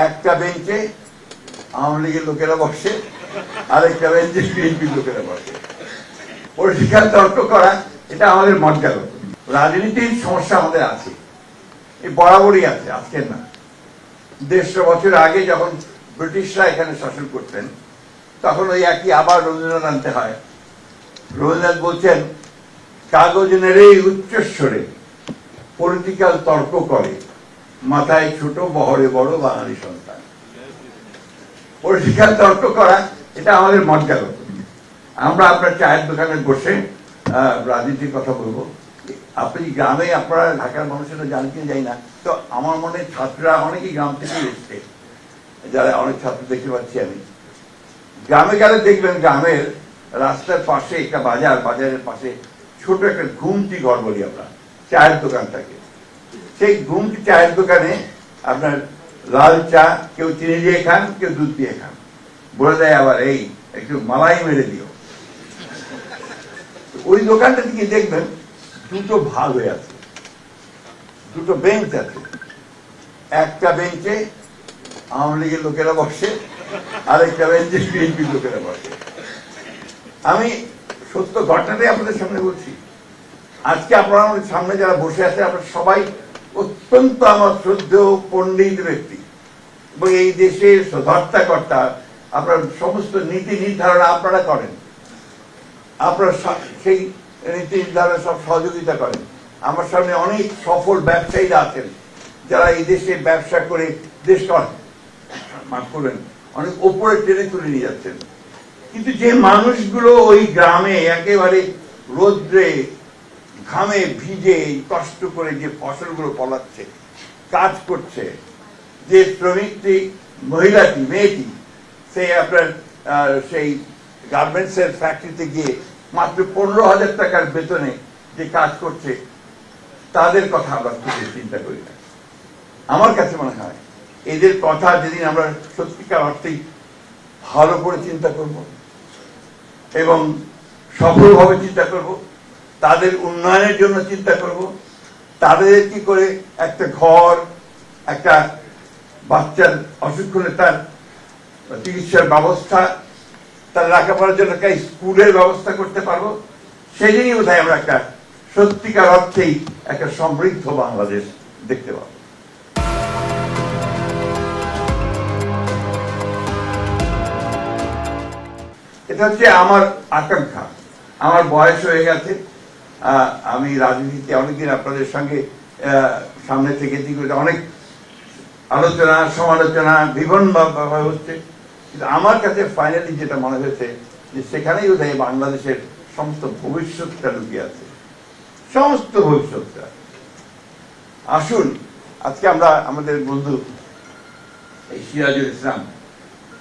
একটা বেঞ্চে আওয়ামী লীগের লোকেরা বসে, আরেকটা বেঞ্চে বিএনপির লোকেরা বসে। পলিটিক্যাল তর্ক করা এটা আমাদের মজ্জাগত। রাজনীতির সমস্যা আমাদের আছে, এই বরাবরই আছে, আজকের না। 150 বছর আগে যখন ব্রিটিশরা এখানে শাসন করতেন, তখন ওই একই আবার রবীন্দ্রনাথ আনতে হয়। রবীন্দ্রনাথ বলছেন, কাগজ নেড়ে উচ্চস্বরে পলিটিক্যাল তর্ক করে, মাথায় ছোট বহরে বড় বাঙালি সন্তান। পলিটিক্যাল তর্ক করা এটা আমাদের মজ্জাগত। আমরা আপনার চায়ের দোকানে বসে রাজনীতির কথা বলবো। আপনি গ্রামে, আপনারা ঢাকার মানুষেরা জানেন কিনা যাই না, তো আমার মনে ছাত্ররা অনেকেই গ্রাম থেকে এসছে, যারা অনেক ছাত্র দেখতে পাচ্ছি আমি। গ্রামে গেলে দেখবেন গ্রামের রাস্তার পাশে একটা বাজার, বাজারের পাশে ছোট একটা ঘুমটি ঘর বলি আমরা, চায়ের দোকান থাকে। সেই ঘুমটি চায়ের দোকানে আপনার লাল চা কেউ চিনি দিয়ে খান, কেউ দুধ দিয়ে খান, বলে দেয় আবার এই একটু মালাই মেরে দিও। ওই দোকানটা থেকে দেখবেন দুটো ভাগ হয়ে আছে, দুটো বেঞ্চ আছে। একটা বেঞ্চে আওয়ামী লীগের লোকেরা বসে, আরেকটা বেঞ্চে বিএনপির লোকেরা বসে। আমি সত্য ঘটনাটাই আপনাদের সামনে বলছি। আজকে আপনারা আমাদের সামনে যারা বসে আছে, আপনারা সবাই অত্যন্ত আমার শ্রদ্ধেয় পণ্ডিত ব্যক্তি, এবং এই দেশের ধর্তাকর্তা। আপনার সমস্ত নীতি নির্ধারণ আপনারা করেন, আপনারা সেই নীতি নির্ধারণে সব সহযোগিতা করেন। আমার সামনে অনেক সফল ব্যবসায়ীরা আছেন, যারা এই দেশে ব্যবসা করে দেশকে মাফ করবেন অনেক ওপরে টেনে তুলে নিয়ে যাচ্ছেন। কিন্তু যে মানুষগুলো ওই গ্রামে একেবারে রোদ্রে ঘামে ভিজে কষ্ট করে যে ফসলগুলো ফলাচ্ছে, কাজ করছে, যে শ্রমিকটি, মহিলাটি, মেয়েটি, সেই আপনার সেই গার্মেন্টসের ফ্যাক্টরিতে গিয়ে মাত্র 15,000 টাকার বেতনে যে কাজ করছে, তাদের কথা আমরা খুবই চিন্তা করি না। আমার কাছে মনে হয় এদের কথা যেদিন আমরা সত্যিকার অর্থেই ভালো করে চিন্তা করব এবং সফলভাবে চিন্তা করব, তাদের উন্নয়নের জন্য চিন্তা করব, তাদের কি করে একটা ঘর, একটা বাচ্চার অসুখ হলে তার চিকিৎসার ব্যবস্থা, তার লেখাপড়ার জন্য একটা স্কুলের ব্যবস্থা করতে পারবো, সেই জন্যই বোধহয় আমরা একটা সত্যিকার অর্থেই একটা সমৃদ্ধ বাংলাদেশ দেখতে পাবো। এটা হচ্ছে আমার আকাঙ্ক্ষা। আমার বয়স হয়ে গেছে, আমি রাজনীতিতে অনেকদিন আপনাদের সঙ্গে সামনে থেকে অনেক আলোচনা সমালোচনা বিভিন্নভাবে হচ্ছে, কিন্তু আমার কাছে ফাইনালি যেটা মনে হয়েছে যে সেখানেই বোধহয় বাংলাদেশের সমস্ত ভবিষ্যৎটা লুকিয়ে আছে, সমস্ত ভবিষ্যৎটা। আসুন আজকে আমরা আমাদের বন্ধু এই সিরাজুল ইসলাম,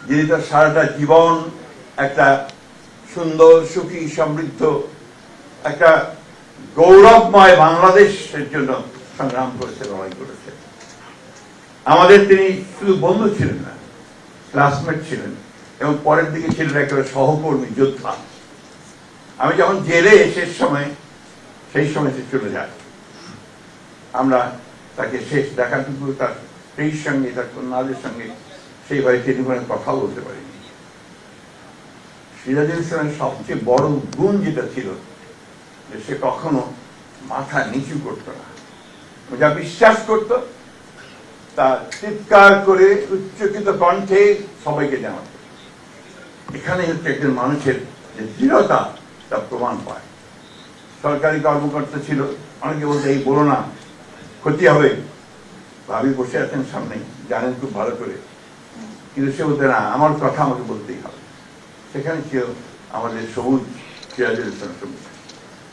যিনি তার সারাটা জীবন একটা সুন্দর, সুখী, সমৃদ্ধ, একটা গৌরবময় বাংলাদেশের জন্য সংগ্রাম করেছে, লড়াই করেছে। আমাদের তিনি শুধু বন্ধু ছিলেন না, ক্লাসমেট ছিলেন, এবং পরের দিকে ছিলেন একেবারে সহকর্মী, যোদ্ধা। আমি যখন জেলে শেষ সময়, সেই সময় সে চলে যায়। আমরা তাকে শেষ দেখাটুকু তার স্ত্রীর সঙ্গে, তার কন্যাদের সঙ্গে সেইভাবে টেলিফোনে কথাও বলতে পারিনি। সিরাজুল ইসলামের সবচেয়ে বড় গুণ যেটা ছিল, যে সে কখনো মাথা নিচু করতো না, যা বিশ্বাস করত তা চিৎকার করে উচ্চকিত কণ্ঠে সবাইকে জানাত। এখানে হচ্ছে একজন মানুষের যে দৃঢ়তা, তা প্রমাণ পায়। সরকারি কর্মকর্তা ছিল, অনেকে বলতে এই বলো না, ক্ষতি হবে। ভাবি বসে আছেন সামনে, জানেন খুব ভালো করে, কিন্তু সে বলতে না, আমার কথা আমাকে বলতেই হবে। সেখানে ছিল আমাদের সবুজ সিরাজুল ইসলাম সবুজ।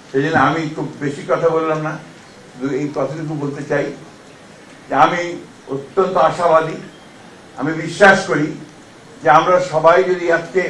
সেই জন্য আমি খুব বেশি কথা বললাম না, এই কথাটুকু বলতে চাই যে আমি অত্যন্ত আশাবাদী। আমি বিশ্বাস করি যে আমরা সবাই যদি আজকে